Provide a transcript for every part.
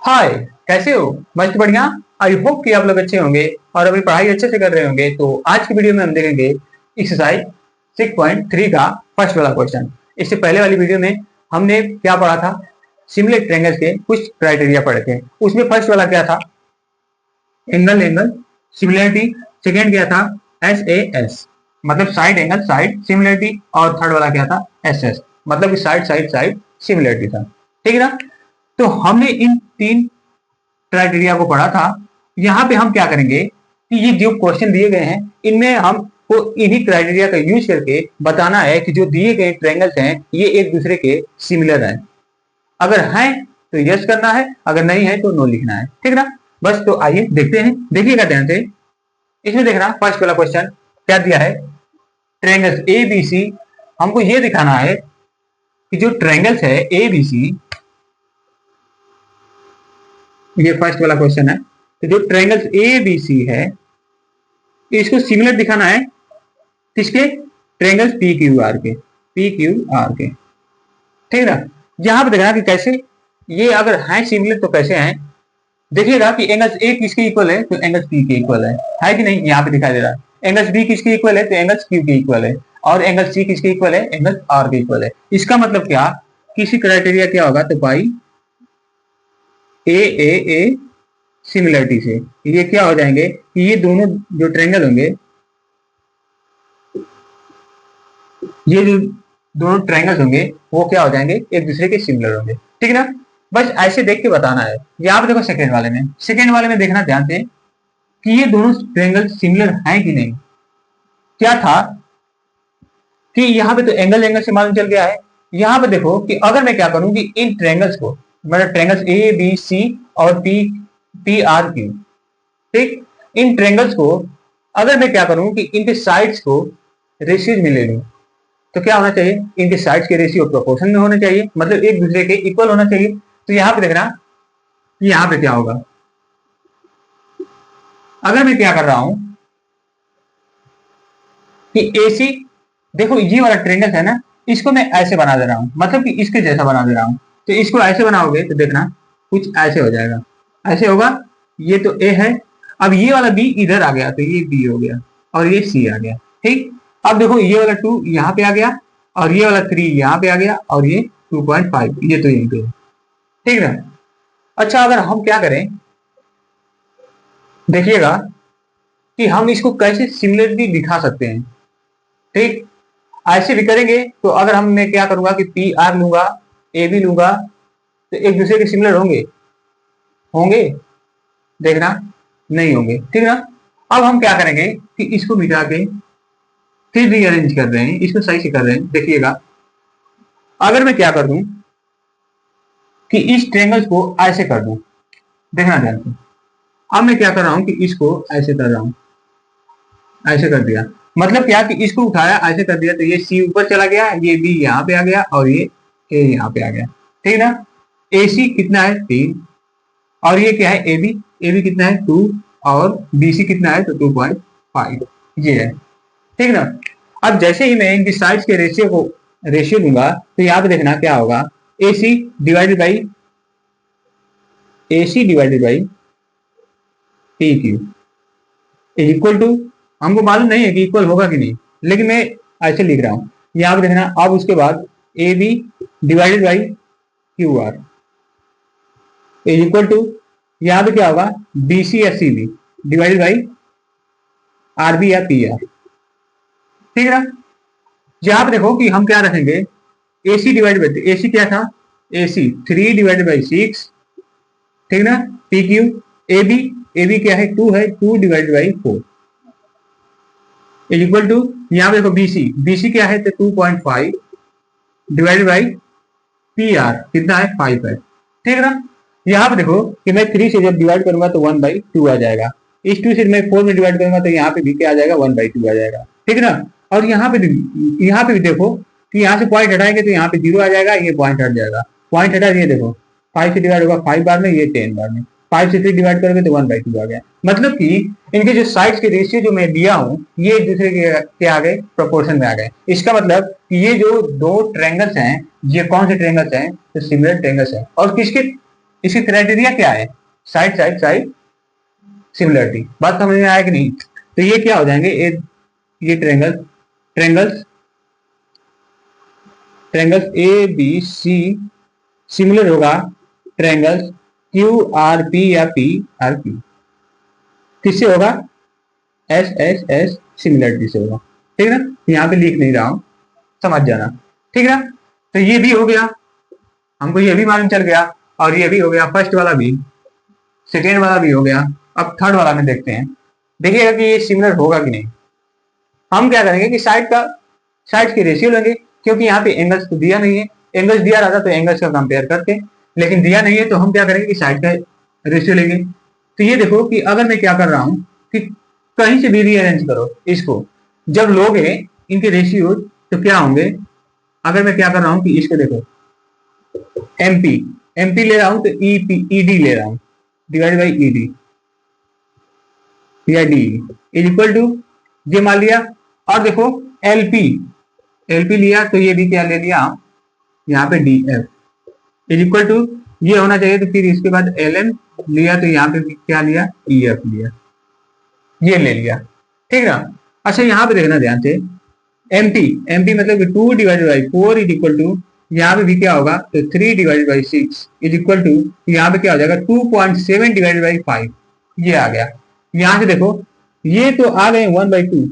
हाय, कैसे हो? मस्त बढ़िया। आई होप कि आप लोग अच्छे होंगे और अभी पढ़ाई अच्छे से कर रहे होंगे। तो आज की वीडियो में हम देखेंगे एक्सरसाइज 6.3 का फर्स्ट वाला क्वेश्चन। इससे पहले वाली वीडियो में हमने क्या पढ़ा था? सिमिलर ट्रायंगल्स के कुछ क्राइटेरिया पढ़े थे। उसमें फर्स्ट वाला क्या था? Angle angle similarity. सेकेंड क्या था? SAS मतलब साइड एंगल साइड सिमिलरिटी। और थर्ड वाला क्या था? SS मतलब साइड साइड साइड सिमिलरिटी था। ठीक है ना? तो हमने इन तीन क्राइटेरिया को पढ़ा था। यहाँ पे हम क्या करेंगे कि ये जो क्वेश्चन दिए गए हैं इनमें हमको इन्हीं क्राइटेरिया का यूज करके बताना है कि जो दिए गए ट्रायंगल्स हैं ये एक दूसरे के सिमिलर हैं। अगर हैं तो यस करना है, अगर नहीं है तो नो लिखना है। ठीक ना? बस तो आइए देखते हैं, देखिएगा ध्यान से। इसमें देखना फर्स्ट वाला क्वेश्चन क्या दिया है? Triangles ABC। हमको ये दिखाना है कि जो ट्रायंगल्स है ABC, ये फर्स्ट वाला क्वेश्चन है। तो जो ट्रायंगल्स ABC है इसको सिमिलर दिखाना है किसके? ट्रायंगल्स PQR के। PQR के, ठीक है ना? यहां पे देखना कि कैसे ये अगर है सिमिलर तो कैसे हैं। देखिएगा कि एंगल्स A किसके इक्वल है तो एंगल्स P के इक्वल है कि नहीं? यहाँ पे दिखाई दे रहा है। एंगल्स B किसके इक्वल है तो एंगल्स Q के इक्वल है। और एंगल C किसके इक्वल है? एंगल्स R के इक्वल है। इसका मतलब क्या? किसी क्राइटेरिया क्या होगा तो पाई ए सिमिलरिटी से ये क्या हो जाएंगे कि ये दोनों जो ट्रायंगल होंगे, ये जो दोनों ट्रायंगल्स होंगे वो क्या हो जाएंगे? एक दूसरे के सिमिलर होंगे। ठीक है ना? बस ऐसे देख के बताना है। यहाँ पे देखो सेकेंड वाले में देखना ध्यान से कि ये दोनों ट्रायंगल सिमिलर हैं कि नहीं। क्या था कि यहाँ पे तो एंगल एंगल से मालूम चल गया है। यहाँ पे देखो कि अगर मैं क्या करूं कि इन ट्रायंगल्स को, मतलब ट्रायंगल्स ABC और PRQ, ठीक, इन ट्रायंगल्स को अगर मैं क्या करूं कि इनके साइड्स को रेशियोज में ले लूं तो क्या होना चाहिए? इनके साइड्स के रेशियो प्रोपोर्शन में होने चाहिए, मतलब एक दूसरे के इक्वल होना चाहिए। तो यहाँ पे देखना यहाँ पे क्या होगा। अगर मैं क्या कर रहा हूं कि AC, देखो ये वाला ट्रायंगल है ना, इसको मैं ऐसे बना दे रहा हूं, मतलब कि इसके जैसा बना दे रहा हूं। तो इसको ऐसे बनाओगे तो देखना कुछ ऐसे हो जाएगा। ऐसे होगा। ये तो A है। अब ये वाला B इधर आ गया तो ये B हो गया और ये C आ गया। ठीक। अब देखो ये वाला 2 यहाँ पे आ गया और ये वाला 3 यहाँ पे आ गया और ये 2.5 ये तो यहीं पे है। ठीक ना? अच्छा, अगर हम क्या करें देखिएगा कि हम इसको कैसे सिमिलरिटी दिखा सकते हैं। ठीक, ऐसे भी करेंगे। तो अगर हम मैं क्या करूंगा कि PR लूंगा, AB लूंगा, तो एक दूसरे के सिमिलर होंगे? होंगे? देखना नहीं होंगे। ठीक ना? अब हम क्या करेंगे कि इसको मिटा के फिर रीअरेंज कर रहे हैं, इसको सही से कर रहे हैं। देखिएगा अगर मैं क्या कर दूं कि इस ट्रायंगल को ऐसे कर दूं, देखना ध्यान से। अब मैं क्या कर रहा हूं कि इसको ऐसे कर रहा हूं, ऐसे कर दिया। मतलब क्या कि इसको उठाया ऐसे कर दिया तो ये C ऊपर चला गया, ये B यहाँ पे आ गया और ये A यहाँ पे आ गया। ठीक ना? AC कितना है? 3। और ये क्या है? AB कितना है? 2। और BC कितना है? तो 2.5 ये है। ठीक ना? अब जैसे ही मैं इनकी साइड्स के रेशियो लूंगा तो यहाँ पे देखना क्या होगा। AC divided by PQ equal to, हमको मालूम नहीं है कि इक्वल होगा कि नहीं, लेकिन मैं ऐसे लिख रहा हूं। यहाँ पे देखना। अब उसके बाद AB divided by QR equal to, यहाँ पे क्या होगा? BC या CB डिवाइडेड बाई RB या PR। ठीक है ना? यहाँ पे देखो कि हम क्या रखेंगे, AC डिवाइडेड बाई, AC क्या था? AC 3 divided by 6। ठीक ना? PQ AB क्या है? 2 है, 2 डिवाइडेड बाई 4 इक्वल टू, यहाँ पे देखो BC क्या है? तो 2.5 डिवाइडेड बाई PR कितना है? 5 है। ठीक है ना? यहाँ पे देखो कि मैं 3 से जब डिवाइड करूंगा तो 1/2 आ जाएगा। इस 2 से मैं 4 में डिवाइड करूंगा तो यहाँ पे भी क्या आ जाएगा? 1/2 आ जाएगा। ठीक है ना? और यहाँ पे भी देखो कि यहाँ से पॉइंट हटाएंगे तो यहाँ पे 0 आ जाएगा, ये पॉइंट हट जाएगा। पॉइंट हटा, ये देखो 5 से डिवाइड होगा 5 बार में, ये 10 बार में। 5 से 3 डिवाइड करोगे तो 1/2 आ गया। मतलब कि इनके जो साइड्स के रेशियो जो मैं दिया हूं ये एक दूसरे के आ गए, प्रोपोर्शन में आ गए। इसका मतलब कि ये जो दो ट्रायंगल्स हैं ये कौन से ट्रायंगल्स हैं? तो सिमिलर ट्रायंगल्स हैं। और किसके इसकी क्राइटेरिया क्या है? Side side side similarity. बात समझ में आया कि नहीं? तो ये क्या हो जाएंगे, ये triangles A B C similar होगा ट्रेंगल्स क्यू आर पी या पी आर पी। किससे होगा? एस एस एस सिमिलरिटी से होगा। ठीक है ना, यहाँ पे लिख नहीं रहा हूं, समझ जाना। ठीक है ना, तो ये भी हो गया, हमको ये भी मालूम चल गया, और ये भी हो गया, फर्स्ट वाला भी, सेकेंड वाला भी हो गया। अब थर्ड वाला में देखते हैं, देखिएगा कि ये सिमिलर होगा कि नहीं। हम क्या करेंगे कि साइड की रेशियो लेंगे, क्योंकि यहाँ पे एंगल्स तो दिया नहीं है, एंगल्स दिया रहता तो एंगल्स का कंपेयर करते, लेकिन दिया नहीं है तो हम क्या करेंगे कि साइड का रेशियो लेंगे। तो ये देखो कि अगर मैं क्या कर रहा हूं कि कहीं से भी रीअरेंज करो इसको, जब लोगे इनके रेशियो तो क्या होंगे। अगर मैं क्या कर रहा हूं कि इसको देखो, एमपी ले रहा हूं तो ईडी ले रहा हूं, डिवाइड बाई ईडी या डी इज इक्वल टू, ये मान लिया। और देखो एलपी लिया तो ये भी क्या ले लिया, यहाँ पे D F is equal to, ये होना चाहिए। तो फिर इसके बाद एल एम लिया तो यहाँ पे क्या लिया, ई एफ लिया, ये ले लिया। ठीक ना। अच्छा यहाँ पे देखना ध्यान से, एमपी मतलब 2 divided by 4 is equal to, यहाँ पे भी क्या होगा तो 3 divided by 6 is equal to, यहाँ पे क्या हो जाएगा 2.7 डिवाइडेड बाई 5, ये आ गया। यहाँ से देखो ये तो आ गए 1/2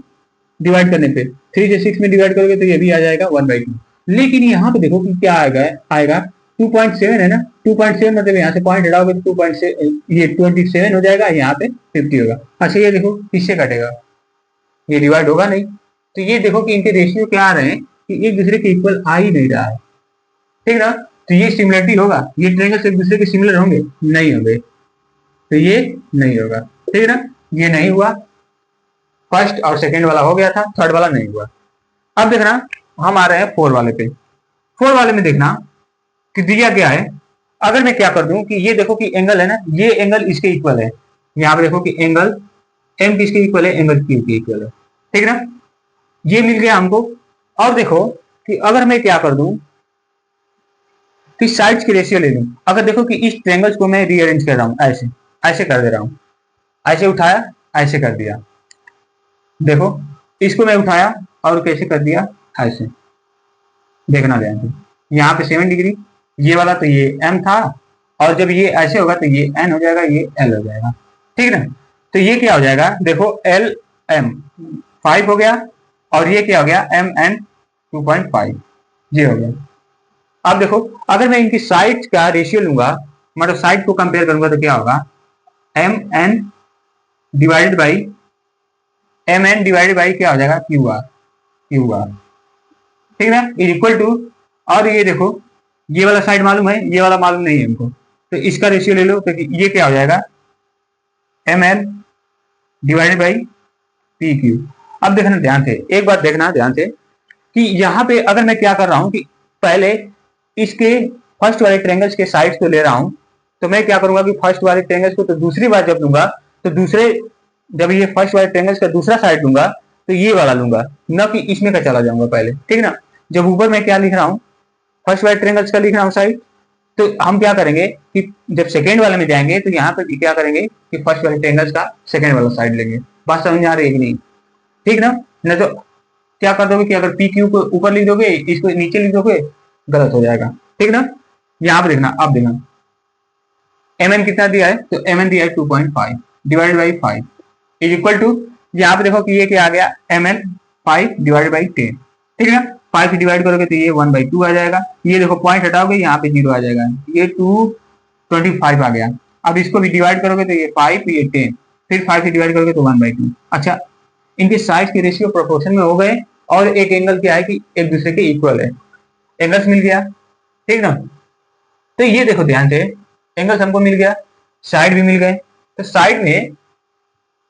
डिवाइड करने पे, 3 से 6 में डिवाइड करोगे तो ये भी आ जाएगा 1/2। लेकिन यहाँ पे देखो कि क्या आएगा 2.7 है ना, 2.7 मतलब यहाँ से पॉइंट हटाओगे तो 2.7, ये 27 हो जाएगा, यहाँ पे 50 होगा। अच्छा ये देखो किससे कटेगा, ये डिवाइड होगा नहीं। तो ये देखो कि इनके रेशियो क्या आ रहे हैं कि एक दूसरे के इक्वल आ ही नहीं रहा है। ठीक ना, तो ये सिमिलरिटी होगा, ये ट्रायंगल्स एक दूसरे के सिमिलर होंगे, नहीं होंगे, तो ये नहीं होगा। ठीक है ना, ये नहीं हुआ, फर्स्ट और सेकेंड वाला हो गया था, थर्ड वाला नहीं हुआ। अब देखना हम आ रहे हैं फोर वाले पे। फोर वाले में देखना कि दिया क्या है। अगर मैं क्या कर दूं कि ये देखो कि एंगल है ना, ये एंगल इसके इक्वल है, यहाँ पे देखो कि एंगल एम किसके इक्वल है, एंगल क्यू के इक्वल है। ठीक है ना, ये मिल गया हमको। और देखो कि अगर मैं क्या कर दूं कि साइड्स की रेशियो ले लूं। अगर देखो कि इस ट्रायंगल्स को मैं रीअरेंज कर रहा हूं, ऐसे ऐसे कर दे रहा हूं, ऐसे उठाया ऐसे कर दिया, देखो इसको मैं उठाया और कैसे कर दिया, ऐसे। देखना ध्यान से, यहाँ पे 7 डिग्री, ये वाला तो ये m था, और जब ये ऐसे होगा तो ये n हो जाएगा, ये l हो जाएगा। ठीक है ना, तो ये क्या हो जाएगा, देखो l m 5 हो गया, और ये क्या हो गया m n 2.5, ये हो गया। अब देखो अगर मैं इनकी साइड का रेशियो लूंगा, मतलब साइड को कंपेयर करूंगा तो क्या होगा, एम एन डिवाइडेड बाई क्या हो जाएगा, क्यू आर। ठीक है, इज इक्वल टू, और ये देखो ये वाला साइड मालूम है, ये वाला मालूम नहीं है हमको, तो इसका रेशियो ले लो, तो ये क्या हो जाएगा, M N divided by P Q. अब देखना ध्यान से, एक बात देखना ध्यान से कि यहाँ पे अगर मैं क्या कर रहा हूं कि पहले इसके फर्स्ट वाले ट्रायंगल्स के साइड्स को ले रहा हूं, तो मैं क्या करूंगा कि फर्स्ट वाले ट्रायंगल्स को तो दूसरी बार जब लूंगा तो जब ये फर्स्ट वाले ट्रायंगल्स का दूसरा साइड लूंगा तो ये वाला लूंगा, न कि इसमें का चला जाऊंगा पहले। ठीक है ना, जब ऊपर मैं क्या लिख रहा हूँ, फर्स्ट वाले ट्रायंगल्स का लिख रहा हूँ साइड, तो हम क्या करेंगे कि जब सेकेंड वाले में जाएंगे तो यहाँ पे क्या करेंगे कि फर्स्ट वाले ट्रायंगल्स का सेकेंड वाला साइड लेंगे। बात समझ में आ रही है कि नहीं? ठीक ना, न तो क्या कर दोगे कि अगर पी क्यू को ऊपर लिख दोगे, इसको नीचे लिख दोगे, गलत हो जाएगा। ठीक ना, यहाँ पे देखना, अब देखना एम एन कितना दिया है, तो एम एन दिया है 2.5 divide by 5 is equal to, यहाँ पे देखो कि ये क्या आ गया, एम एन 5 डिवाइड बाई 10। ठीक है ना, 5 डिवाइड करोगे तो ये 1/2 आ जाएगा, ये देखो पॉइंट हटाओगे यहाँ पे 0 आ जाएगा, ये 225 आ गया। अब इसको भी डिवाइड करोगे तो ये 5, ये 10, फिर 5 से डिवाइड करोगे तो 1/2। अच्छा, इनके साइज के रेशियो प्रोपोर्शन में हो गए, और एक एंगल क्या है कि एक दूसरे के इक्वल है, एंगल्स मिल गया। ठीक ना, तो ये देखो ध्यान से, एंगल्स हमको मिल गया, साइड भी मिल गए, तो साइड में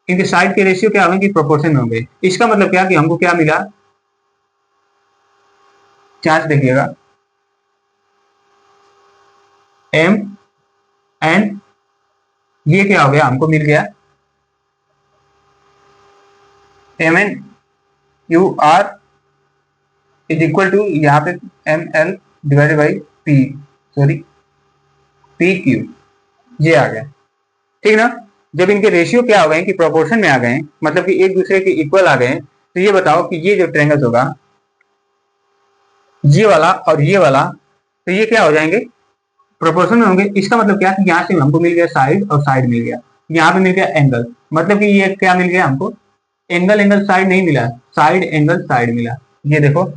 इनके साइड के रेशियो क्या होंगे, प्रोपोर्शन में होंगे। इसका मतलब क्या कि हमको क्या मिला, चार्ज देखिएगा, एम एन, ये क्या हो गया, हमको मिल गया M N Q R is equal to, यहाँ पे M L divided by P, sorry P Q. ये आ गया, ठीक ना। जब इनके रेशियो क्या हो गए कि प्रोपोर्शन में आ गए, मतलब कि एक दूसरे के इक्वल आ गए, तो ये बताओ कि ये जो ट्रायंगल होगा, ये वाला और ये वाला, तो ये क्या हो जाएंगे, प्रोपोर्शन में होंगे। इसका मतलब क्या कि यहाँ से हमको मिल गया साइड और साइड मिल गया, यहाँ पे मिल गया एंगल, मतलब कि ये क्या मिल गया हमको, एंगल एंगल साइड नहीं मिला, साइड एंगल साइड मिला। ये देखो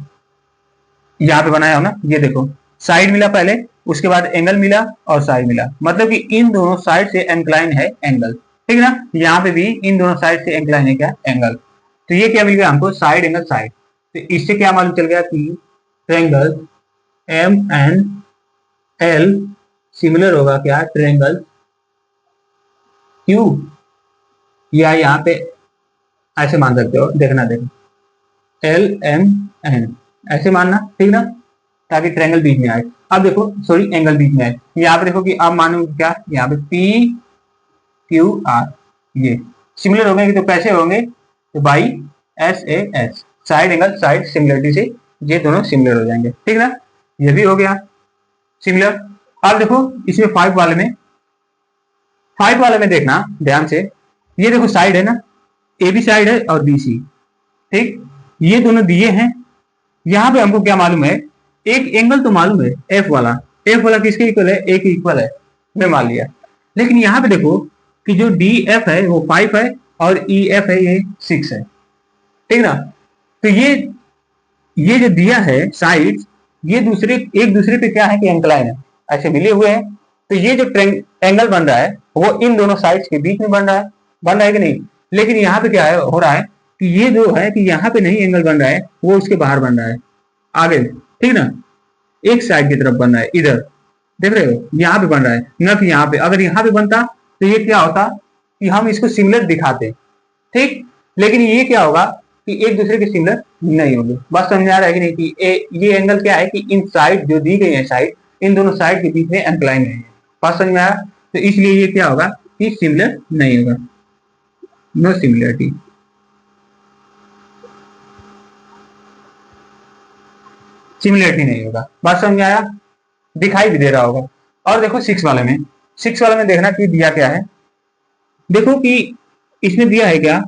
यहाँ पे बनाया हो ना, ये देखो साइड मिला पहले, उसके बाद एंगल मिला और साइड मिला, मतलब कि इन दोनों साइड से इंक्लाइन है एंगल, ठीक ना। यहाँ पे भी इन दोनों साइड से इंक्लाइन है क्या, एंगल। तो ये क्या मिल गया हमको, साइड एंगल साइड। तो इससे क्या मालूम चल गया कि triangle M and L similar होगा क्या, ट्रायंगल क्यू, या यहाँ पे ऐसे मान सकते हो, देखना देखो एल एम एन, ऐसे मानना, ठीक ना, ताकि ट्रायंगल बीच में आए। अब देखो सॉरी एंगल बीच में आए, यहाँ पे देखो कि अब मानो क्या, यहाँ पे पी क्यू आर, ये सिमिलर हो गए तो कैसे होंगे, तो by S A S, side angle side similarity से ये दोनों सिमिलर हो जाएंगे, ठीक ना। ये भी हो गया सिमिलर। अब देखो इसमें फाइव वाले में देखना ध्यान से, ये देखो साइड है ना, ए बी साइड है और बी सी, ठीक, ये दोनों दिए हैं। यहाँ पे हमको क्या मालूम है, एक एंगल तो मालूम है एफ वाला किसके इक्वल है, ए के इक्वल है, मैं मान लिया। लेकिन यहाँ पे देखो कि जो डी एफ है वो 5 है और ई एफ है ये 6 है, ठीक ना। तो ये जो दिया है साइड, ये दूसरे एक दूसरे पे क्या है कि इंक्लाइन है, ऐसे मिले हुए हैं। तो ये जो एंगल बन रहा है वो इन दोनों साइड्स के बीच में बन रहा है कि नहीं। लेकिन यहाँ पे क्या है हो रहा है कि ये जो है कि यहाँ पे नहीं एंगल बन रहा है, वो उसके बाहर बन रहा है आगे, ठीक ना, एक साइड की तरफ बन रहा है, इधर देख रहे हो यहाँ पे बन रहा है, न कि यहाँ पे। अगर यहाँ पे बनता तो ये क्या होता कि हम इसको सिमिलर दिखाते, ठीक। लेकिन ये क्या होगा कि एक दूसरे के सिमिलर नहीं होंगे। बात समझ आ रहा है कि नहीं, कि ये एंगल क्या है कि इन साइड जो दी गई है साइड, इन दोनों साइड के बीच में इंक्लाइन है। बात समझ में आया, तो इसलिए ये क्या होगा कि सिमिलर नहीं होगा, नो सिमिलरिटी। सिमिलरिटी नहीं होगा, बात समझ में आया, दिखाई भी दे रहा होगा। और देखो सिक्स वाले में देखना कि दिया क्या है, देखो कि इसमें दिया है क्या,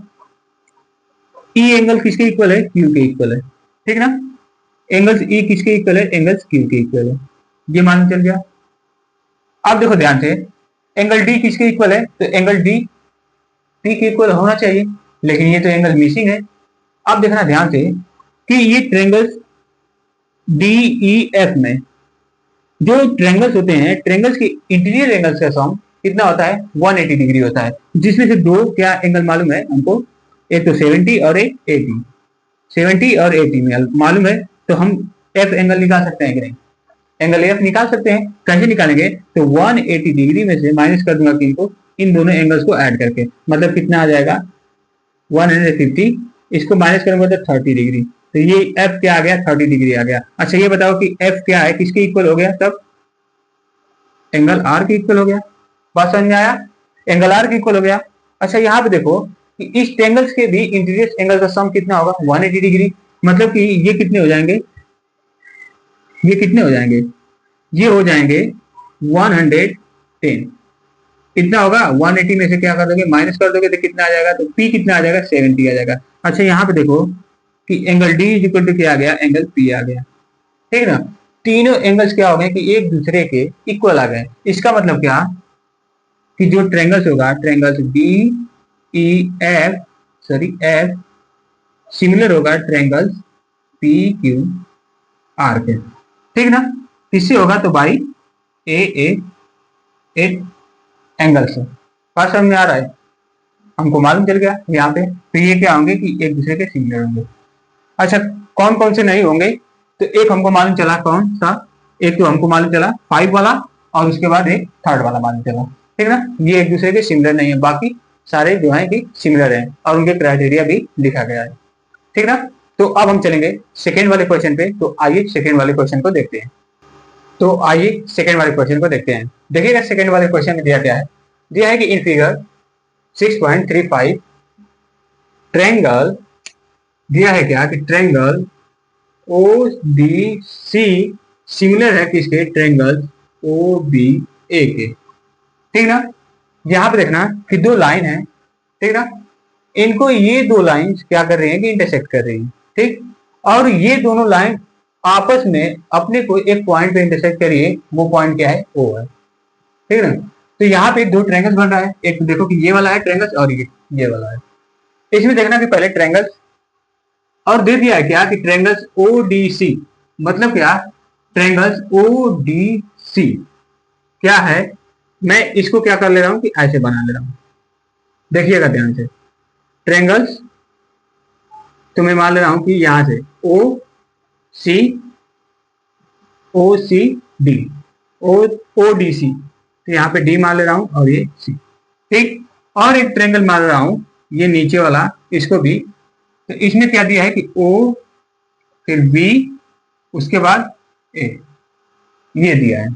ई एंगल किसके इक्वल है, क्यू के इक्वल है, ठीक ना। एंगल्स ई किसके इक्वल है, एंगल्स क्यू के इक्वल है, ये मालूम चल गया। अब देखो ध्यान से, एंगल डी किसके इक्वल है, तो एंगल डी पी के इक्वल होना चाहिए, लेकिन ये तो एंगल मिसिंग है। अब देखना ध्यान से कि ये ट्रायंगल्स डी ई एफ में जो ट्रायंगल्स होते हैं, ट्रायंगल्स के इंटीरियर एंगल्स का सम कितना होता है, 180 डिग्री होता है, जिसमें से दो क्या एंगल मालूम है हमको, एक तो 70 और एक 80, 70 और 80 में मालूम है, तो हम एफ एंगल निकाल सकते हैं कि नहीं, एंगल एफ निकाल सकते हैं। कैसे निकालेंगे, तो 180 डिग्री में से माइनस कर दूंगा किनको, इन दोनों एंगल्स को ऐड करके, मतलब कितना आ जाएगा 150, इसको माइनस करूंगा तो 30 डिग्री, तो ये एफ क्या आ गया, 30 डिग्री आ गया। अच्छा ये बताओ कि एफ क्या है, किसके इक्वल हो गया, तब एंगल आर के इक्वल हो गया। बात समझ में आया, एंगल आर के इक्वल हो गया। अच्छा यहाँ पे देखो कि इस ट्रायंगल्स के भी इंटीरियर एंगल का सम कितना होगा, 180 डिग्री, मतलब कि ये कितने हो जाएंगे, ये कितने हो जाएंगे, ये हो जाएंगे 110, इतना होगा। 180 में से क्या कर दोगे, माइनस कर दोगे तो कितना आ जाएगा, तो P कितना आ जाएगा, 70 आ जाएगा। अच्छा यहाँ पे देखो कि angle D is equal to क्या आ गया, एंगल P आ गया, ठीक ना। तीनों एंगल्स क्या हो गए कि एक दूसरे के इक्वल आ गए। इसका मतलब क्या कि जो ट्रायंगल्स होगा, triangles D E F sorry F similar होगा ट्रायंगल्स पी क्यू आर के, ठीक ना। किससे होगा, तो by A A A angle से। बात समझ में आ रहा है, हमको मालूम चल गया यहाँ पे। तो ये क्या होंगे कि एक दूसरे के सिमिलर होंगे। अच्छा कौन कौन से नहीं होंगे, तो एक हमको मालूम चला, कौन सा, एक तो हमको मालूम चला 5 वाला, और उसके बाद एक थर्ड वाला मालूम चला, ठीक ना। ये एक दूसरे के सिमिलर नहीं है, बाकी सारे जो है कि सिमिलर है और उनके क्राइटेरिया भी लिखा गया है, ठीक ना। तो अब हम चलेंगे सेकेंड वाले क्वेश्चन पे। तो आइए सेकेंड वाले क्वेश्चन को देखते हैं। तो आइए सेकेंड वाले क्वेश्चन को देखते हैं। देखिएगा सेकेंड वाले क्वेश्चन में दिया क्या है, दिया है कि इन फिगर 6.35 ट्रायंगल, दिया है क्या कि triangle O B C similar है किसके, ट्रायंगल ओ बी ए के, ठीक ना। यहाँ पे देखना कि दो लाइन है, ठीक ना, इनको ये दो लाइन क्या कर रही है कि इंटरसेक्ट कर रही है, ठीक। और ये दोनों लाइन आपस में अपने को एक पॉइंट पे इंटरसेक्ट करिए, वो पॉइंट क्या है, ओ है, ठीक है ना। तो यहाँ पे दो ट्रायंगल्स बन रहा है, एक देखो कि ये वाला है ट्रायंगल्स और ये वाला है। इसमें देखना कि पहले ट्रायंगल्स और दे दिया है क्या कि ट्रायंगल्स ओ डी सी, मतलब क्या, ट्रायंगल्स ओ डी सी क्या है, मैं इसको क्या कर ले रहा हूं कि ऐसे बना ले रहा हूं, देखिएगा ध्यान से। ट्रायंगल्स तो मैं मान ले रहा हूं कि यहां से ओ सी डी, ओ डी सी, तो यहाँ पे डी मान ले रहा हूं और ये सी, ठीक। और एक ट्रायंगल मान रहा हूं ये नीचे वाला, इसको भी, तो इसमें क्या दिया है कि ओ फिर बी उसके बाद ए, ये दिया है,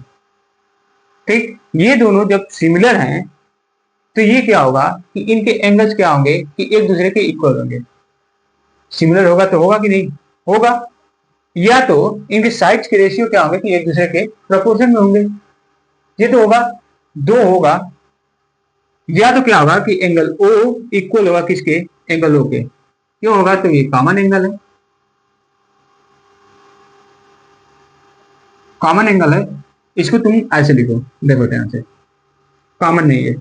ठीक। ये दोनों जब सिमिलर हैं तो ये क्या होगा कि इनके एंगल्स क्या होंगे कि एक दूसरे के इक्वल होंगे। सिमिलर होगा तो होगा कि नहीं, होगा। या तो इनके साइड्स के रेशियो क्या होंगे कि एक दूसरे के प्रोपोर्शन में होंगे, ये तो होगा, दो होगा। या तो क्या होगा कि एंगल ओ इक्वल होगा किसके, एंगल ओ के, क्यों होगा, तो ये कॉमन एंगल है, कॉमन एंगल है। इसको तुम ऐसे लिखो, देखो ध्यान से, कॉमन नहीं है।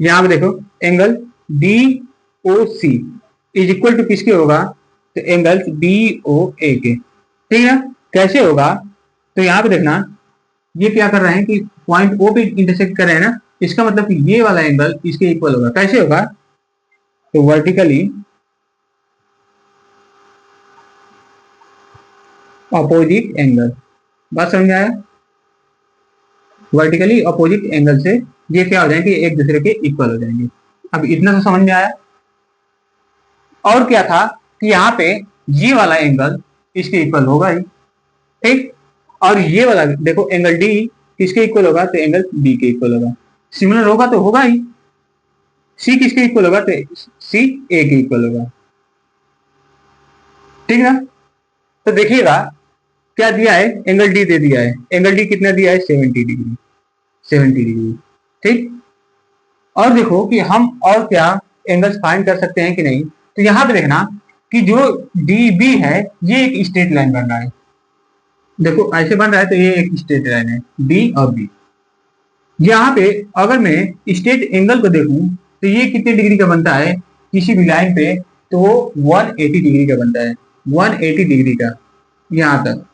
यहां पे देखो angle D O C is equal to किसके होगा, तो एंगल डी ओ ए के, ठीक है। कैसे होगा, तो यहां पे देखना ये क्या कर रहे हैं कि पॉइंट ओ पे इंटरसेक्ट कर रहे हैं ना, इसका मतलब कि ये वाला एंगल इसके इक्वल होगा। कैसे होगा, तो वर्टिकली अपोजिट एंगल, बात समझ में आया, वर्टिकली अपोजिट एंगल से ये क्या हो जाएंगे, एक दूसरे के इक्वल हो जाएंगे। अब इतना तो समझ में आया। और क्या था कि यहाँ पे ये वाला एंगल इसके इक्वल होगा ही, ठीक। और ये वाला देखो एंगल डी किसके इक्वल होगा, तो एंगल बी के इक्वल होगा। सिमिलर होगा तो होगा ही। सी किसके इक्वल होगा, तो सी ए के इक्वल होगा, ठीक ना। तो देखिएगा क्या दिया है, एंगल डी दे दिया है, एंगल डी कितना दिया है, 70 डिग्री, 70 डिग्री, ठीक। और देखो कि हम और क्या एंगल्स फाइंड कर सकते हैं कि नहीं, तो यहां पे देखना कि जो डी बी है ये एक स्ट्रेट लाइन बन रहा है, देखो ऐसे बन रहा है, तो ये एक स्ट्रेट लाइन है डी और बी। यहाँ पे अगर मैं स्ट्रेट एंगल को देखूं तो ये कितने डिग्री का बनता है किसी भी लाइन पे, तो वो 180 डिग्री का बनता है, 180 डिग्री का, यहाँ तक,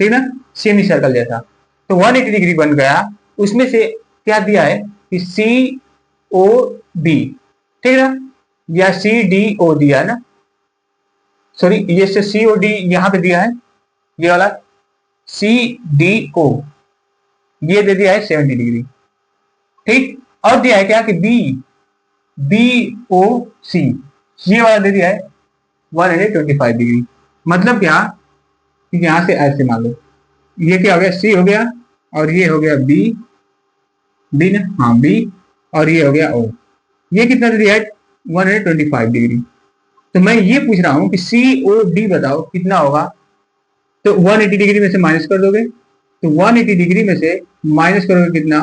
ठीक ना, सेमी सर्कल जैसा। तो 180 डिग्री बन गया। उसमें से क्या दिया है कि सी ओ डी, ठीक है ना, या सी डी ओ दिया है ना, सॉरी ये से सी ओ डी यहाँ पे दिया है, ये वाला सी डी ओ ये दे दिया है 70 डिग्री, ठीक। और दिया है क्या कि बी बी ओ सी ये वाला दे दिया है 125 डिग्री। मतलब क्या कि यहां से ऐसे मान लो ये क्या हो गया, सी हो गया और ये हो गया बी, बी ना, हाँ बी, और ये हो गया ओ, ये कितना दे दिया है 125 डिग्री। तो मैं ये पूछ रहा हूं कि सी ओ डी बताओ कितना होगा, तो 180 डिग्री में से माइनस कर दोगे, तो 180 डिग्री में से माइनस करोगे कितना,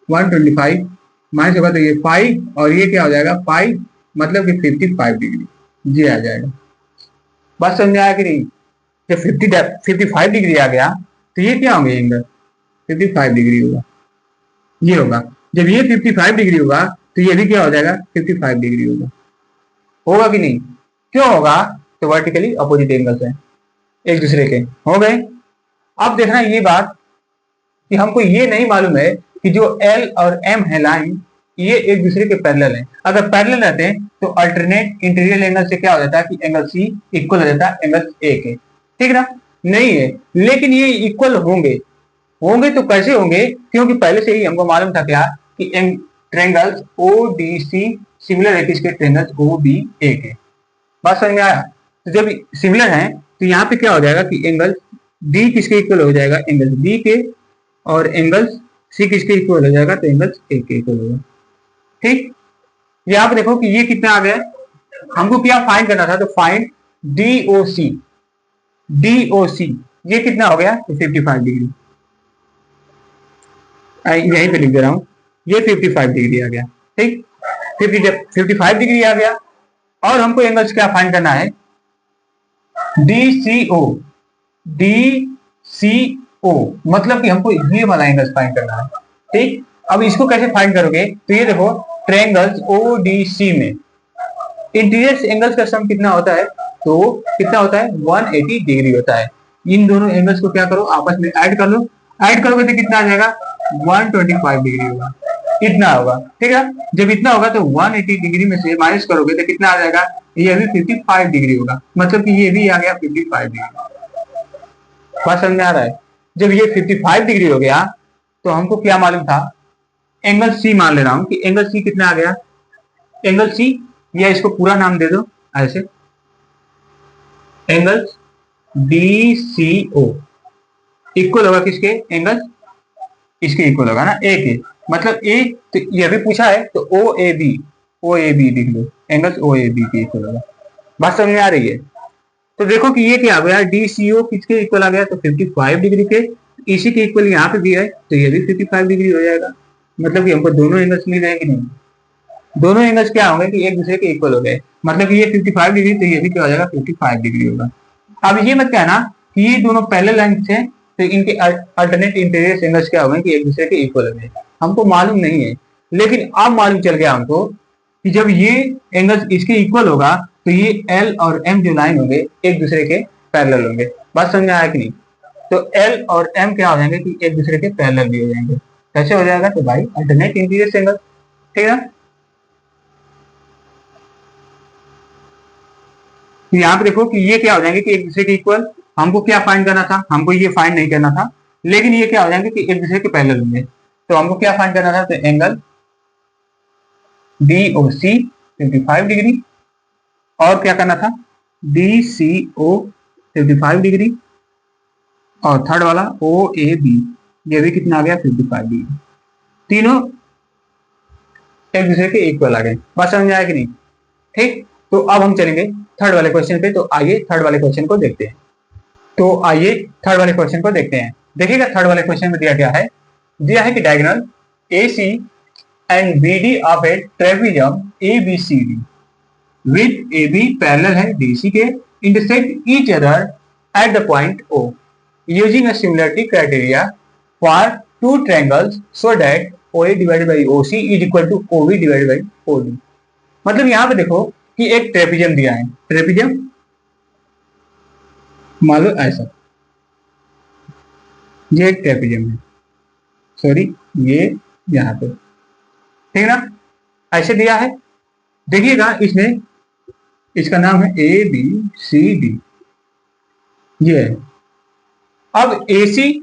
125 माइनस होगा तो ये 5 और ये क्या हो जाएगा 5, मतलब कि 55 डिग्री ये आ जाएगा। बात समझ में आया कि नहीं, जब 55 डिग्री आ गया तो ये क्या होंगे एंगल, 55 डिग्री होगा, ये होगा। जब ये 55 डिग्री होगा तो ये भी क्या हो जाएगा 55 डिग्री होगा, होगा कि नहीं, क्यों होगा, तो वर्टिकली अपोजिट एंगल्स हैं एक दूसरे के, हो गए। अब देखना ये बात कि हमको ये नहीं मालूम है कि जो L और M है लाइन ये एक दूसरे के पैरेलल हैं। अगर पैरेलल रहते हैं तो अल्टरनेट इंटीरियर एंगल से क्या हो जाता है कि एंगल C इक्वल हो जाता है एंगल A के, ठीक ना, नहीं है। लेकिन ये इक्वल होंगे, होंगे तो कैसे होंगे, क्योंकि पहले से ही हमको मालूम था क्या कि ट्रायंगल्स ODC सिमिलर है किसके, ट्रायंगल्स OBA के। बात समझ में आया। तो जब सिमिलर है तो यहाँ पे क्या हो जाएगा कि एंगल D किसके इक्वल हो जाएगा, एंगल B के, और एंगल C किसके इक्वल हो जाएगा, तो एंगल A के इक्वल होगा, ठीक। यहाँ पे देखो कि ये कितना आ गया, हमको क्या फाइंड करना था, तो फाइंड DOC, DOC ये कितना हो गया, तो 55 डिग्री, यहीं पे लिख दे रहा हूं ये 55 डिग्री आ गया। ठीक, 55 डिग्री आ गया। और हमको एंगल्स क्या फाइंड करना है, DCO। DCO मतलब कि हमको ये वाला एंगल्स फाइंड करना है। ठीक, अब इसको कैसे फाइंड करोगे, तो ये देखो ट्रायंगल्स ODC में इंटीरियर एंगल्स का सम कितना होता है, तो कितना होता है 180 डिग्री होता है। इन दोनों एंगल्स को क्या करो, आपस में ऐड कर लो। ऐड करोगे तो कितना आ जाएगा 125 डिग्री होगा, इतना होगा। ठीक है, जब इतना होगा तो 180 डिग्री में से माइनस करोगे तो कितना आ जाएगा, ये भी 55 डिग्री होगा, मतलब कि ये भी आ गया 55 डिग्री। बात समझ में आ रहा है। जब ये 55 डिग्री हो गया तो हमको क्या मालूम था, एंगल सी मान ले रहा हूं कि एंगल सी कितना आ गया, एंगल सी, या इसको पूरा नाम दे दो ऐसे, एंगल DCO इक्वल होगा किसके, एंगल इसके इक्वल होगा ना, ए के, मतलब ए, तो ये भी पूछा है तो OAB लिख लो, एंगल OAB के इक्वल होगा। बात समझ में आ रही है। तो देखो कि ये क्या आ गया, DCO किसके इक्वल आ गया, तो 55 डिग्री के, इसी के इक्वल यहाँ पे भी है तो ये भी 55 डिग्री हो जाएगा। मतलब कि हमको दोनों एंगल्स मिल जाएंगे, नहीं दोनों एंगल्स क्या होंगे कि एक दूसरे के इक्वल हो गए, मतलब कि ये 55 डिग्री तो ये भी क्या हो जाएगा 55 डिग्री होगा। अब ये मत कहना कि ये दोनों पैरेलल लाइंस हैं तो इनके अल्टरनेट इंटीरियर एंगल्स क्या होंगे कि एक दूसरे के इक्वल होंगे, हमको मालूम नहीं है। लेकिन अब मालूम चल गया हमको कि जब ये एंगल्स इसके इक्वल होगा तो ये L और M जो लाइन होंगे एक दूसरे के पैरेलल होंगे। बात समझ में आया कि नहीं। तो L और M क्या हो जाएंगे कि एक दूसरे के पैरेलल भी हो जाएंगे। कैसे हो जाएगा, तो भाई अल्टरनेट इंटीरियर एंगल। ठीक है, तो यहाँ पे देखो कि ये क्या हो जाएंगे कि एक दूसरे के इक्वल। हमको क्या फाइंड करना था, हमको ये फाइंड नहीं करना था, लेकिन ये क्या हो जाएंगे कि एक दूसरे के पैरेलल होंगे। तो हमको क्या फाइंड करना था, तो एंगल DOC 55 डिग्री, और क्या करना था DCO 55 डिग्री, और थर्ड वाला OAB ये भी कितना आ गया 55 डिग्री। तीनों एक दूसरे के इक्वल आ गए। बात समझ में आया कि नहीं। ठीक, तो अब हम चलेंगे थर्ड वाले क्वेश्चन पे। तो आइए थर्ड वाले क्वेश्चन को देखते हैं। देखिएगा थर्ड वाले क्वेश्चन में दिया है कि diagonal AC and BD of a trapezium ABCD with AB parallel है DC के, intersect each other at the point O using a similarity criteria for two triangles so that OA divided by OC is equal to OB divided by OD। मतलब यहाँ पे देखो कि एक trapezium दिया है, ट्रेपेजियम मान लो ऐसा, ये एक ट्रेपेजियम है, सॉरी ये यहाँ पे, ठीक ना, ऐसे दिया है। देखिएगा इसमें, इसका नाम है ABCD, ये है। अब AC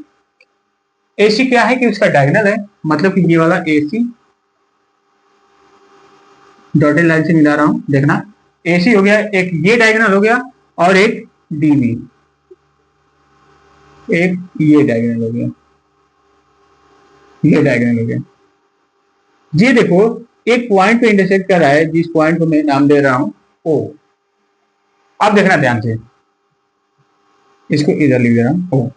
क्या है कि उसका डायगोनल है, मतलब कि ये वाला AC डॉटेड लाइन से मिला रहा हूं, देखना AC हो गया, एक ये डायगोनल हो गया, और एक DB, एक ये डायगोनल हो गया, ये डायगोनल हो गया। ये देखो एक पॉइंट पे इंटरसेक्ट कर रहा है, जिस पॉइंट को मैं नाम दे रहा हूं O। अब देखना ध्यान से, इसको इधर लिख दे रहा हूं O।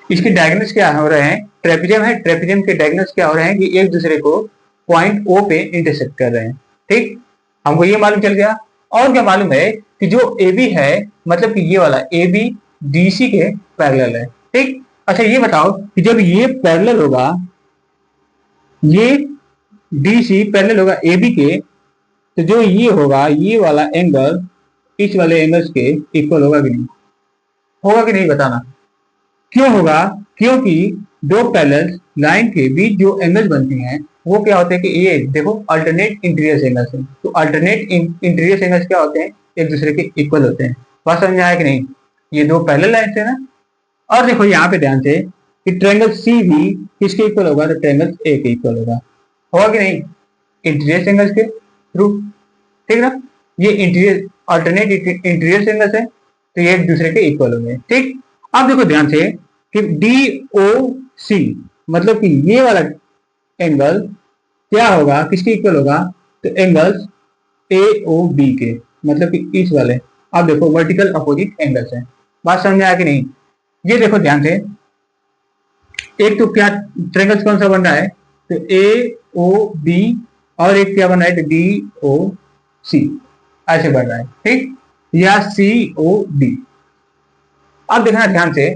इसके डायगोनल्स क्या हो रहे हैं, ट्रेपेजियम है, ट्रेपेजियम के डायगोनल्स क्या हो रहे हैं कि एक दूसरे को पॉइंट O पे इंटरसेक्ट कर रहे हैं। ठीक, हमको ये मालूम चल गया। और क्या मालूम है कि जो AB है, मतलब कि ये वाला AB DC के पैरेलल है। ठीक, अच्छा ये बताओ कि जब ये पैरेलल होगा, ये DC पैरेलल होगा AB के, तो जो ये होगा, ये वाला एंगल इस वाले एंगल्स के इक्वल होगा कि नहीं, होगा कि नहीं बताना। क्यों होगा, क्योंकि दो पैरेलल लाइन के बीच जो एंगल्स बनती हैं वो क्या होते हैं कि ये देखो अल्टरनेट इंटीरियर एंगल्स हैं। तो अल्टरनेट इंटीरियर एंगल्स क्या होते हैं, एक दूसरे के इक्वल होते हैं। बात समझ में आया कि नहीं। ये दो पैरेलल लाइन है ना। और देखो यहाँ पे ध्यान से कि ट्रायंगल सी भी किसके इक्वल होगा, तो ट्रायंगल ए के इक्वल होगा कि नहीं, इंटीरियर एंगल्स के थ्रू। ठीक ना, ये इंटीरियर अल्टरनेट इंटीरियर एंगल्स है तो ये एक दूसरे के इक्वल होंगे। ठीक, अब देखो ध्यान से कि DOC मतलब कि ये वाला एंगल क्या होगा, किसके इक्वल होगा, तो एंगल्स AOB के, मतलब कि इस वाले। अब देखो वर्टिकल अपोजिट एंगल्स हैं। बात समझ में आया कि नहीं। ये देखो ध्यान से, एक तो क्या ट्रायंगल्स कौन सा बन रहा है, तो ए ओ बी और एक क्या बन रहा है, डी ओ सी, ऐसे बन रहा है, ठीक, या सी ओ डी। अब देखना ध्यान से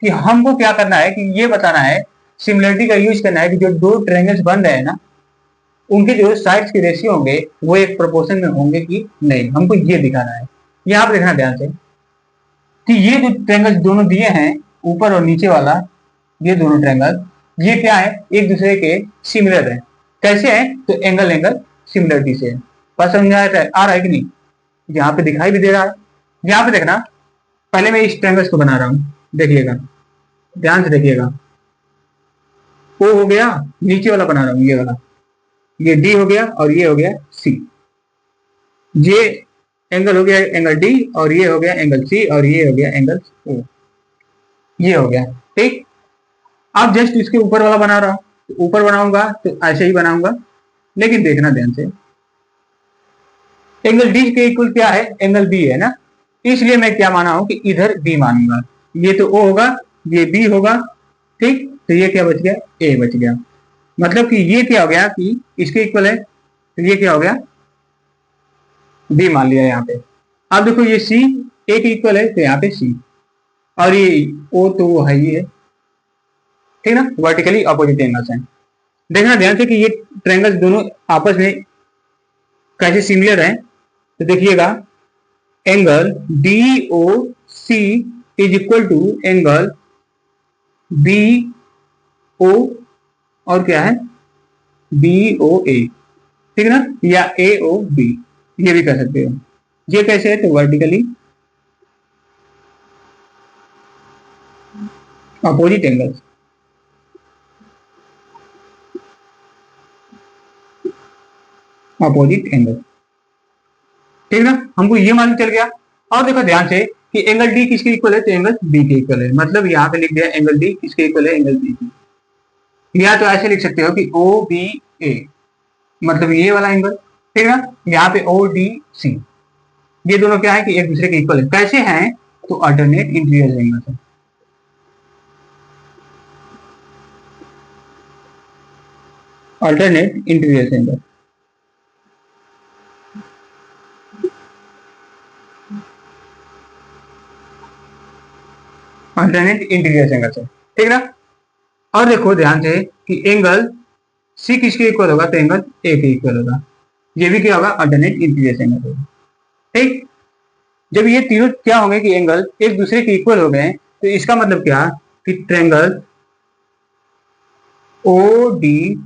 कि हमको क्या करना है कि ये बताना है, सिमिलरिटी का यूज करना है कि जो दो ट्रायंगल्स बन रहे हैं ना, उनके जो साइड्स के रेशियो होंगे वो एक प्रोपोर्शन में होंगे कि नहीं, हमको ये दिखाना है। यहाँ पे देखना ध्यान से कि ये जो ट्रायंगल्स दोनों दिए हैं, ऊपर और नीचे वाला, ये दोनों ट्रायंगल, ये क्या है, एक दूसरे के सिमिलर है। कैसे है, तो एंगल एंगल सिमिलरिटी से है। बात समझ आ रहा है कि नहीं, यहाँ पे दिखाई भी दे रहा है। यहाँ पे देखना, पहले मैं इस ट्रायंगल्स को बना रहा हूँ, देखिएगा, ध्यान से देखिएगा। ओ हो गया, नीचे वाला बना रहा हूँ, ये वाला, ये डी हो गया और ये हो गया सी। ये एंगल हो गया एंगल डी और ये हो गया एंगल सी और ये हो गया एंगल ओ, ये हो गया, ठीक। अब जस्ट इसके ऊपर वाला बना रहा हूं, तो ऊपर बनाऊंगा तो ऐसे ही बनाऊंगा, लेकिन देखना ध्यान से, एंगल डी के इक्वल क्या है, एंगल बी है ना, इसलिए मैं क्या माना हूं कि इधर बी मानूंगा। ये तो ओ होगा, ये बी होगा, ठीक, तो ये क्या बच गया, ए बच गया। मतलब कि ये क्या हो गया कि इसके इक्वल है, तो ये क्या हो गया, बी मान लिया यहाँ पे। अब देखो ये सी ए के इक्वल है, तो यहाँ पे सी, और ये ओ तो वो है ही है, ठीक ना, वर्टिकली अपोजिट एंगल्स हैं। देखना ध्यान से कि ये ट्रायंगल्स दोनों आपस में कैसे सिमिलर हैं, तो देखिएगा, angle D O C is equal to angle B O और क्या है, बी ओ ए, ठीक है ना, या ए ओ बी, ये भी कर सकते हो। ये कैसे है, तो vertically opposite angles, opposite angle, ठीक ना, हमको ये मालूम चल गया। और देखो ध्यान से कि एंगल डी किसके इक्वल है, तो एंगल बी के इक्वल है। मतलब यहाँ पे लिख दिया एंगल डी किसके इक्वल है, एंगल बी की। या तो ऐसे लिख सकते हो कि ओ बी ए, मतलब ये वाला एंगल, ठीक है ना, यहाँ पे ओ डी सी, ये दोनों क्या है कि एक दूसरे के इक्वल है। कैसे हैं, तो अल्टरनेट इंटीरियर एंगल है, alternate interior angle, alternate interior angle है, ठीक ना। और देखो ध्यान से कि एंगल सी किसके इक्वल होगा, तो एंगल ए के इक्वल होगा। ये भी क्या होगा, अल्टरनेट इंटीरियर एंगल होगा, ठीक। जब ये तीनों क्या होंगे कि एंगल एक दूसरे के इक्वल हो गए, तो इसका मतलब क्या कि triangle O D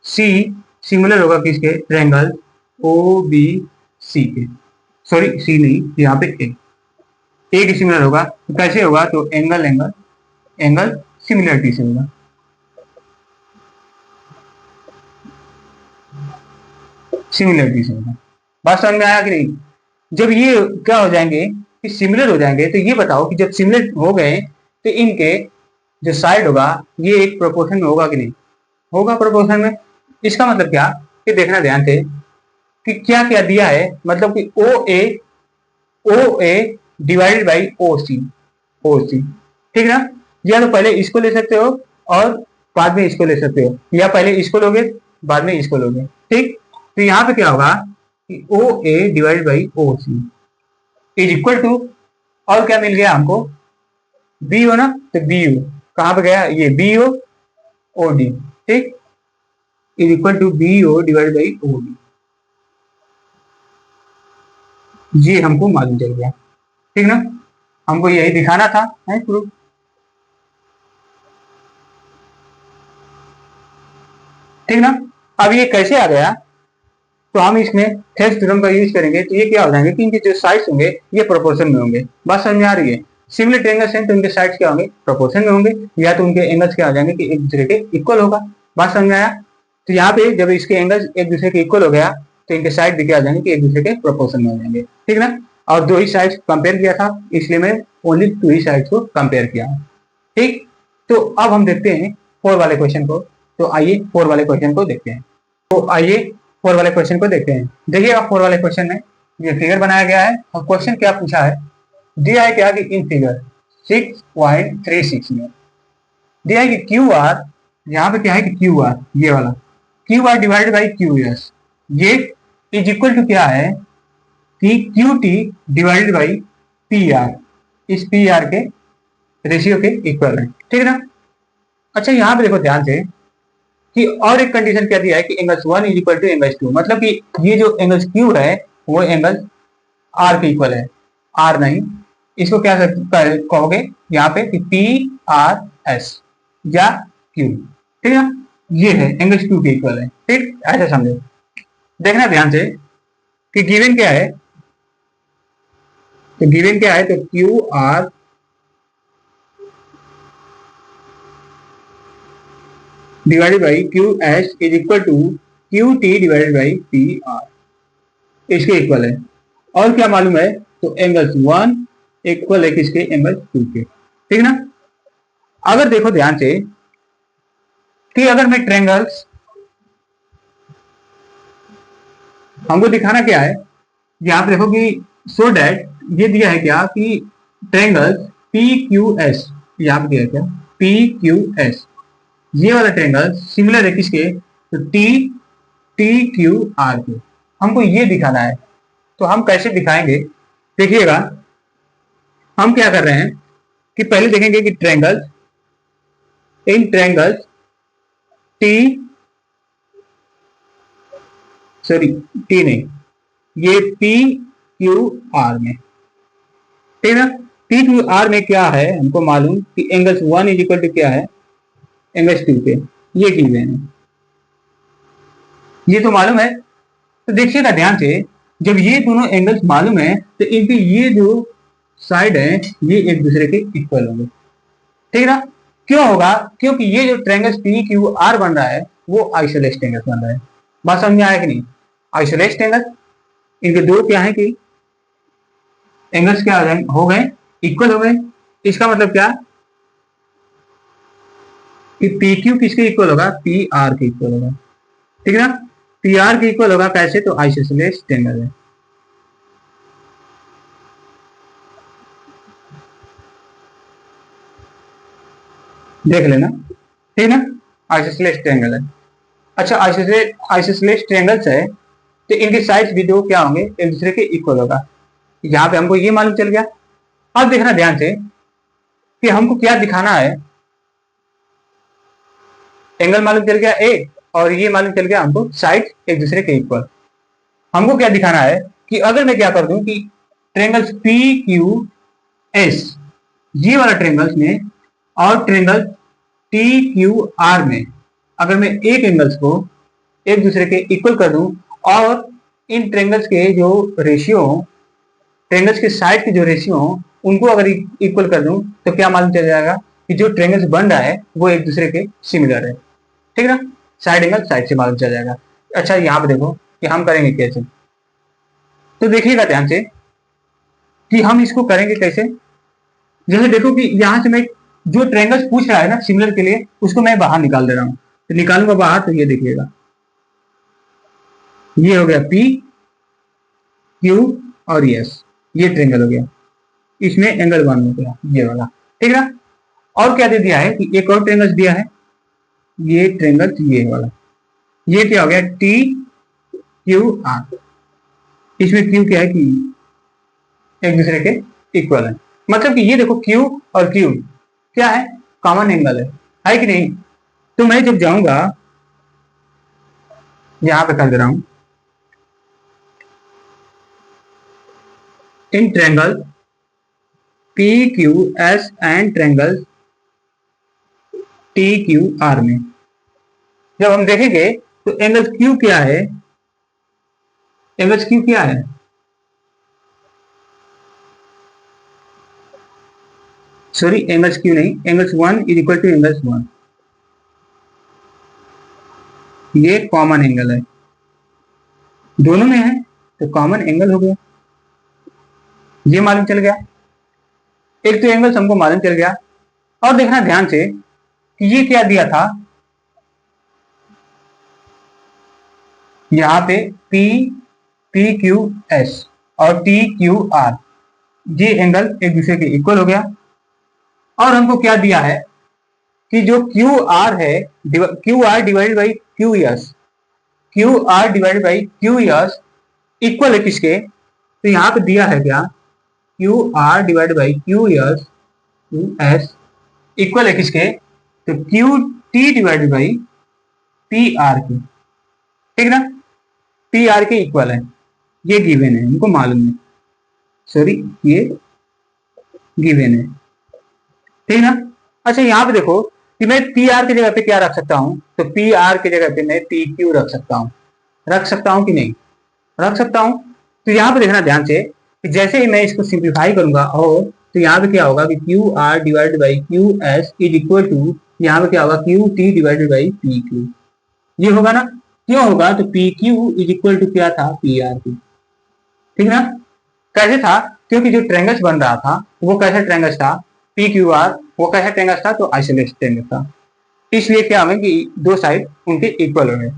C similar होगा किसके, ट्रायंगल ओ बी सी के, सॉरी सी नहीं, यहाँ पे ए के सिमिलर होगा। तो कैसे होगा, तो एंगल एंगल एंगल सिमिलरिटी से होगा, सिमिलरिटी से होगा। बात समझ में आया कि नहीं। जब ये क्या हो जाएंगे कि सिमिलर हो जाएंगे, तो ये बताओ कि जब सिमिलर हो गए तो इनके जो साइड होगा ये एक प्रोपोर्शन में होगा कि नहीं, होगा प्रोपोर्शन में। इसका मतलब क्या कि देखना ध्यान से कि क्या क्या दिया है, मतलब कि O A divided by O सी, ठीक ना। या तो पहले इसको ले सकते हो और बाद में इसको ले सकते हो, या पहले इसको लोगे बाद में इसको लोगे, ठीक। तो यहाँ पे क्या होगा कि O A divided by O C is equal to, और क्या मिल गया हमको, बी हो ना, तो बी ओ कहाँ पे गया, ये बी ओ डी, ठीक, is equal to B O divide by O D, ये हमको मालूम चल गया, ठीक ना। हमको यही दिखाना था, है प्रूफ, ठीक ना। अब ये कैसे आ गया, तो हम इसमें थेल्स थ्योरम का यूज करेंगे, तो ये क्या हो जाएंगे कि इनके जो साइड्स होंगे ये प्रोपोर्शन में होंगे। बात समझ में आ रही है। सिमिलर ट्रायंगल्स हैं तो उनके साइड्स क्या होंगे, प्रोपोर्शन में होंगे, या तो उनके एंगल्स क्या हो जाएंगे कि एक दूसरे के इक्वल होगा। बात समझ में आया। तो यहाँ पे जब इसके एंगल्स एक दूसरे के इक्वल हो गया, तो इनके साइड भी क्या हो जाएंगे कि एक दूसरे के प्रोपोर्शन में हो जाएंगे, ठीक ना। और दो ही साइड्स कंपेयर किया था, इसलिए मैं ओनली टू ही साइड्स को कंपेयर किया, ठीक। तो अब हम देखते हैं फोर वाले क्वेश्चन को। तो आइए फोर वाले क्वेश्चन को देखते हैं। तो आइए फोर वाले क्वेश्चन को देखते हैं। देखिएगा फोर वाले क्वेश्चन में ये फिगर बनाया गया है और क्वेश्चन क्या पूछा है, दिया है क्या कि इन फिगर 6.36 में दिया है कि क्यू आर यहाँ पे क्या है कि क्यू आर, ये वाला Q R divided by Q S, ये इज इक्वल टू क्या है कि Q T divided by P are, इस पी आर के रेशियो के इक्वल है, ठीक है ना। अच्छा यहाँ पे देखो ध्यान से कि और एक कंडीशन क्या दिया है कि angles one is equal to angles two, मतलब कि ये जो एंगल्स क्यू है वो एंगल आर के इक्वल है, आर नहीं, इसको क्या कहोगे यहाँ पे कि पी आर एस या क्यू, ठीक है ना, ये है एंगल्स क्यू के इक्वल है, ठीक, ऐसा समझो। देखना ध्यान से कि गिवन क्या है, तो गिवन क्या है, तो Q R divided by Q S is equal to Q T divided by P R, इसके इक्वल है। और क्या मालूम है, तो एंगल्स वन इक्वल है किसके, एंगल टू के, ठीक ना। अगर देखो ध्यान से कि अगर मैं ट्रेंगल्स, हमको दिखाना क्या है, यहां पे देखो कि सो डैट ये दिया है क्या कि ट्रेंगल्स पी क्यू एस, यहां पे दिया है क्या पी क्यू एस, ये वाला ट्रेंगल सिमिलर है किसके, तो टी टी क्यू आर के, हमको ये दिखाना है। तो हम कैसे दिखाएंगे, देखिएगा हम क्या कर रहे हैं कि पहले देखेंगे कि ट्रेंगल्स, इन ट्रेंगल्स टी, सॉरी टी नहीं, ये पी क्यू आर में, ठीक है ना। पी क्यू आर में क्या है हमको मालूम कि angles one is equal to क्या है, एंगल्स टू के, ये गिवन है, ये तो मालूम है। तो देखिएगा ध्यान से, जब ये दोनों एंगल्स मालूम है तो इनके ये जो साइड है ये एक दूसरे के इक्वल होंगे, ठीक है ना। क्यों होगा, क्योंकि ये जो ट्रायंगल पी क्यू आर बन रहा है वो आइसोलेस ट्रायंगल बन रहा है। बात समझ में आया कि नहीं, आइसोलेस ट्रायंगल, इनके दो क्या है कि एंगल्स क्या हो गए, इक्वल हो गए। इसका मतलब क्या कि पी क्यू किसके इक्वल होगा, पी आर के इक्वल होगा, ठीक है ना। पी आर के इक्वल होगा कैसे, तो आइसोलेस ट्रायंगल है। देख लेना, ठीक है ना, आइसोसेलेस ट्रायंगल है। अच्छा आइसोसेलेस ट्रायंगल्स है तो इनके साइड्स भी दो क्या होंगे, एक दूसरे के इक्वल होगा। यहाँ पे हमको ये मालूम चल गया। अब देखना ध्यान से कि हमको क्या दिखाना है, एंगल मालूम चल गया ए, और ये मालूम चल गया हमको साइड एक दूसरे के इक्वल। हमको क्या दिखाना है कि अगर मैं क्या कर दूं कि ट्रायंगल्स पी क्यू एस, ये वाला ट्रायंगल्स में और ट्रायंगल टी क्यू आर में अगर मैं एक एंगल्स को एक दूसरे के इक्वल कर दूं और इन ट्रायंगल्स के जो रेशियो, ट्रायंगल्स के साइड के जो रेशियो उनको अगर इक्वल कर दूं तो क्या मालूम चल जाएगा कि जो ट्रायंगल्स बन रहा है वो एक दूसरे के सिमिलर है, ठीक है ना। साइड एंगल साइड से मालूम चल जाएगा। अच्छा यहाँ पे देखो कि हम करेंगे कैसे, तो देखिएगा ध्यान से कि हम इसको करेंगे कैसे। जैसे देखो कि यहां से मैं जो ट्रायंगल्स पूछ रहा है ना सिमिलर के लिए, उसको मैं बाहर निकाल दे रहा हूं, तो निकालूंगा बाहर तो ये देखिएगा, ये हो गया पी क्यू और एस, ये ट्रायंगल हो गया, इसमें एंगल वन हो गया ये वाला, ठीक है ना। और क्या दे दिया है कि एक और ट्रायंगल दिया है, ये ट्रायंगल ये वाला, ये क्या हो गया टी क्यू आर, इसमें क्यू क्या है कि एक दूसरे के इक्वल है, मतलब कि ये देखो क्यू और क्यू क्या है, कॉमन एंगल है कि नहीं। तो मैं जब जाऊंगा यहां पे कर दे रहा हूं, in triangle P Q S and triangle T Q R में जब हम देखेंगे तो एंगल क्यू क्या है, एंगल क्यू क्या है, सॉरी एंगल्स क्यू नहीं, angles one is equal to angles one, ये कॉमन एंगल है, दोनों में है तो कॉमन एंगल हो गया, ये मालूम चल गया। एक तो एंगल हमको मालूम चल गया। और देखना ध्यान से कि ये क्या दिया था, यहां पे पी पी क्यू एस और टी क्यू आर, ये एंगल एक दूसरे के इक्वल हो गया। और हमको क्या दिया है कि जो क्यू आर है, Q R divided by Q S, Q R divided by Q S equal है किसके? तो यहाँ पे दिया है क्या, Q R divided by Q S equal है किसके? तो Q T divided by P are के, ठीक ना, पी आर के इक्वल है, ये गिवन है, हमको मालूम है, सॉरी ये गिवन है, ठीक ना। अच्छा यहाँ पे देखो कि मैं पी आर की जगह पे क्या रख सकता हूँ, तो पी आर की जगह पे मैं पी क्यू रख सकता हूँ, रख सकता हूँ कि नहीं, रख सकता हूँ। तो यहाँ पे देखना ध्यान से कि जैसे ही मैं इसको सिंप्लीफाई करूंगा और तो यहाँ पे क्या होगा कि Q R divided by Q S is equal to, यहाँ पे क्या होगा, Q T divided by P Q, ये होगा ना, क्यों होगा, तो P Q is equal to क्या था, पी आर क्यू, ठीक ना। कैसे था, क्योंकि जो ट्रेंगल्स बन रहा था वो कैसा ट्रेंगल्स था, पी क्यू आर, वो कैसा ट्रेंगल्स था, तो आइसोलेटेड ट्रेंगल था, इसलिए क्या हमें कि दो साइड उनके इक्वल हो गए,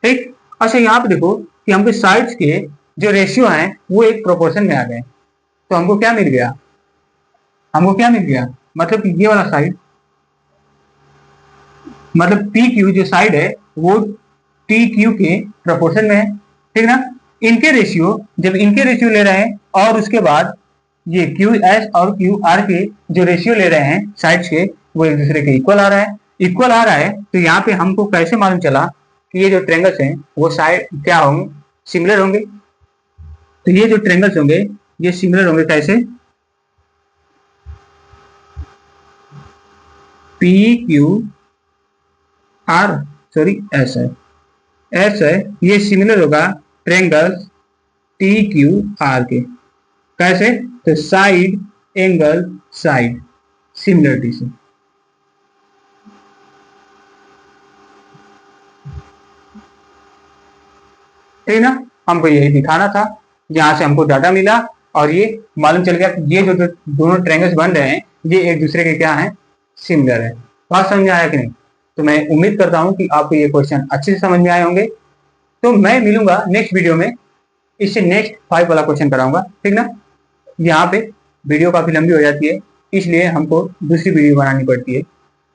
ठीक। अच्छा यहाँ पे देखो कि हमको साइड्स के जो रेशियो हैं वो एक प्रोपोर्शन में आ गए, तो हमको क्या मिल गया, हमको क्या मिल गया, मतलब कि ये वाला साइड, मतलब पी क्यू जो साइड है वो टी क्यू के प्रोपोर्शन में है, ठीक ना। इनके रेशियो, जब इनके रेशियो ले रहे हैं और उसके बाद ये क्यू एस और क्यू आर के जो रेशियो ले रहे हैं साइड्स के, वो एक दूसरे के इक्वल आ रहा है, इक्वल आ रहा है। तो यहाँ पे हमको कैसे मालूम चला कि ये जो ट्रेंगल्स हैं वो साइड क्या होंगे, सिमिलर होंगे। तो ये जो ट्रेंगल्स होंगे ये सिमिलर होंगे, कैसे, P Q R, sorry S है, एस है, ये सिमिलर होगा ट्रेंगल्स टी क्यू आर के, कैसे, तो साइड एंगल साइड सिमिलरिटी से, ठीक ना। हमको यही दिखाना था, यहाँ से हमको डाटा मिला और ये मालूम चल गया कि ये जो दोनों ट्रायंगल्स बन रहे हैं ये एक दूसरे के क्या हैं, सिमिलर है। बात समझ में आया कि नहीं? तो मैं उम्मीद करता हूँ कि आपको ये क्वेश्चन अच्छे से समझ में आए होंगे। तो मैं मिलूंगा नेक्स्ट वीडियो में, इससे नेक्स्ट 5 वाला क्वेश्चन कराऊंगा, ठीक ना। यहाँ पे वीडियो काफी लंबी हो जाती है, इसलिए हमको दूसरी वीडियो बनानी पड़ती है।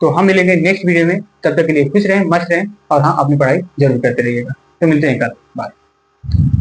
तो हम मिलेंगे नेक्स्ट वीडियो में, तब तक के लिए खुश रहें, मस्त रहें और हाँ अपनी पढ़ाई जरूर करते रहिएगा। तो मिलते हैं कल, बाय।